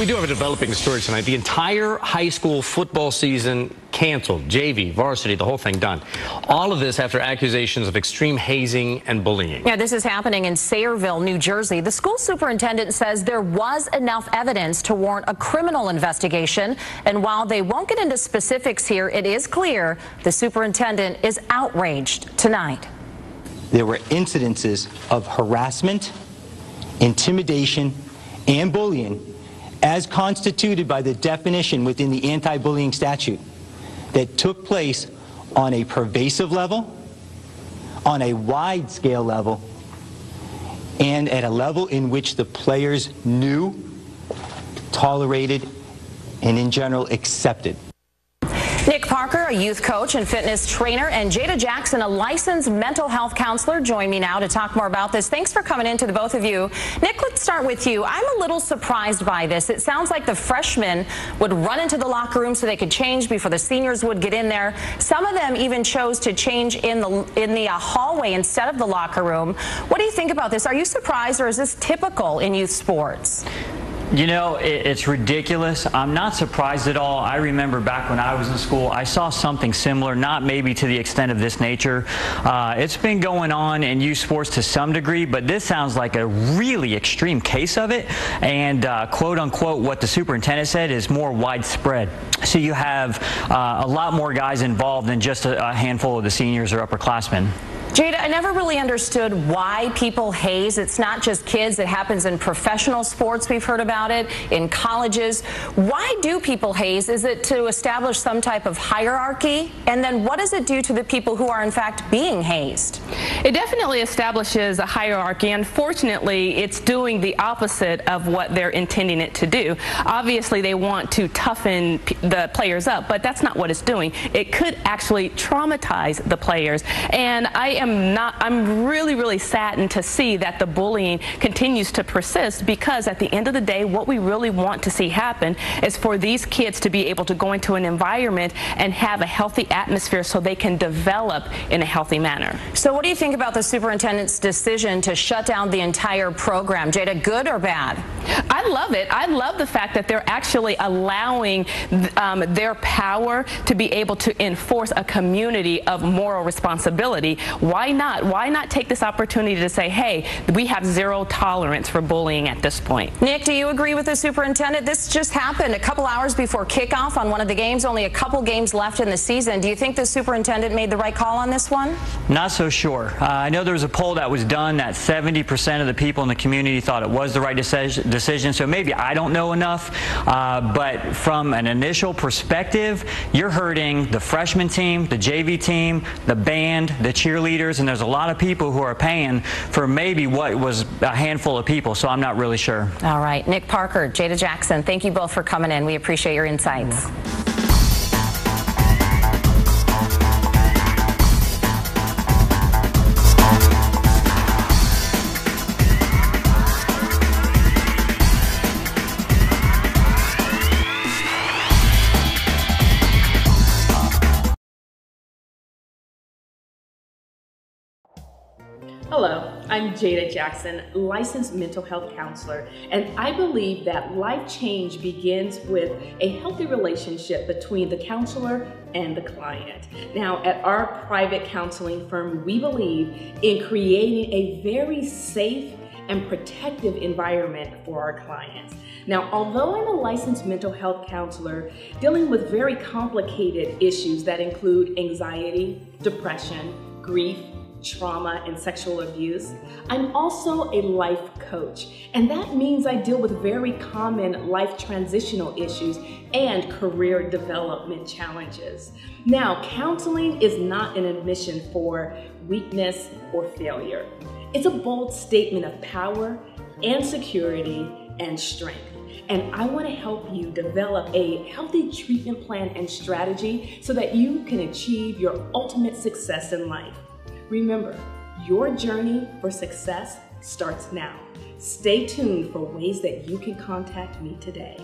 we do have a developing story tonight. The entire high school football season canceled. JV, varsity, the whole thing done. All of this after accusations of extreme hazing and bullying. Yeah, this is happening in Sayreville, New Jersey. The school superintendent says there was enough evidence to warrant a criminal investigation. And while they won't get into specifics here, it is clear the superintendent is outraged tonight. There were incidences of harassment, intimidation, and bullying as constituted by the definition within the anti-bullying statute that took place on a pervasive level, on a wide scale level, and at a level in which the players knew, tolerated, and in general accepted. Nick Parker, a youth coach and fitness trainer, and Jada Jackson, a licensed mental health counselor, join me now to talk more about this. Thanks for coming in to the both of you. Nick, let's start with you. I'm a little surprised by this. It sounds like the freshmen would run into the locker room so they could change before the seniors would get in there. Some of them even chose to change in the hallway instead of the locker room. What do you think about this? Are you surprised, or is this typical in youth sports? You know, it's ridiculous. I'm not surprised at all. I remember back when I was in school, I saw something similar, not maybe to the extent of this nature. It's been going on in youth sports to some degree, but this sounds like a really extreme case of it. And quote unquote, what the superintendent said is more widespread. So you have a lot more guys involved than just a handful of the seniors or upperclassmen. Jada, I never really understood why people haze. It's not just kids. It happens in professional sports. We've heard about it in colleges. Why do people haze? Is it to establish some type of hierarchy? And then what does it do to the people who are in fact being hazed? It definitely establishes a hierarchy. Unfortunately, it's doing the opposite of what they're intending it to do. Obviously, they want to toughen the players up, but that's not what it's doing. It could actually traumatize the players. And I'm really saddened to see that the bullying continues to persist, because at the end of the day, what we really want to see happen is for these kids to be able to go into an environment and have a healthy atmosphere so they can develop in a healthy manner. So what do you think about the superintendent's decision to shut down the entire program? Jada, good or bad? I love it. I love the fact that they're actually allowing their power to be able to enforce a community of moral responsibility. Why not? Why not take this opportunity to say, hey, we have zero tolerance for bullying at this point? Nick, do you agree with the superintendent? This just happened a couple hours before kickoff on one of the games, only a couple games left in the season. Do you think the superintendent made the right call on this one? Not so sure. I know there was a poll that was done that 70% of the people in the community thought it was the right decision, so maybe I don't know enough, but from an initial perspective, you're hurting the freshman team, the JV team, the band, the cheerleaders, and there's a lot of people who are paying for maybe what was a handful of people, so I'm not really sure. All right. Nick Parker, Jada Jackson, thank you both for coming in. We appreciate your insights. Hello, I'm Jada Jackson, licensed mental health counselor, and I believe that life change begins with a healthy relationship between the counselor and the client. Now, at our private counseling firm, we believe in creating a very safe and protective environment for our clients. Now, although I'm a licensed mental health counselor dealing with very complicated issues that include anxiety, depression, grief, trauma, and sexual abuse, I'm also a life coach, and that means I deal with very common life transitional issues and career development challenges. Now, counseling is not an admission for weakness or failure. It's a bold statement of power and security and strength. And I want to help you develop a healthy treatment plan and strategy so that you can achieve your ultimate success in life. Remember, your journey for success starts now. Stay tuned for ways that you can contact me today.